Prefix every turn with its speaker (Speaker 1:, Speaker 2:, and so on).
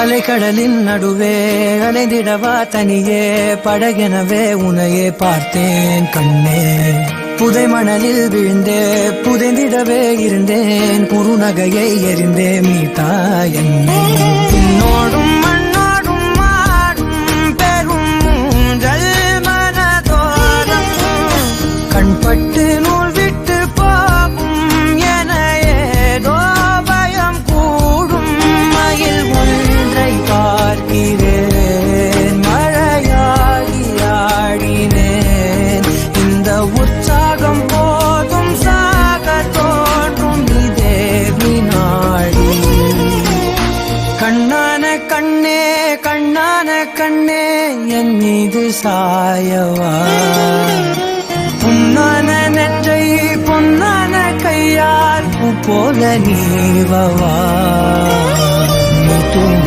Speaker 1: அலைக்கடலின் நடுவே அலைந்திடவா தனியே படகெனவே உனையே பார்த்தேன் கண்ணே. புதை மணலில் விழுந்தே புதைந்திடவே இருந்தேன் குறுநகையை எறிந்தே மீட்டா என்னை. உன்னோடும் மண்ணோடும் மாடும் பெரும் மூன்றல் மனதோரம் கண்பட்டு நூல் விட்டு போகும் என ஏதோ பயம் கூடும். மயில் ஒன்றை பார்க்கிறேன் மழையாகி ஆடினேன். இந்த உற்சாகம் போதும் சாக தோன்றும் இதே வினாடி. கண்ணான கண்ணே கண்ணான கண்ணே என் மீது சாயவா. பொன்னான நெற்றை பொன்னான கையால் பூ போல நீவவா. நீ தூங்கு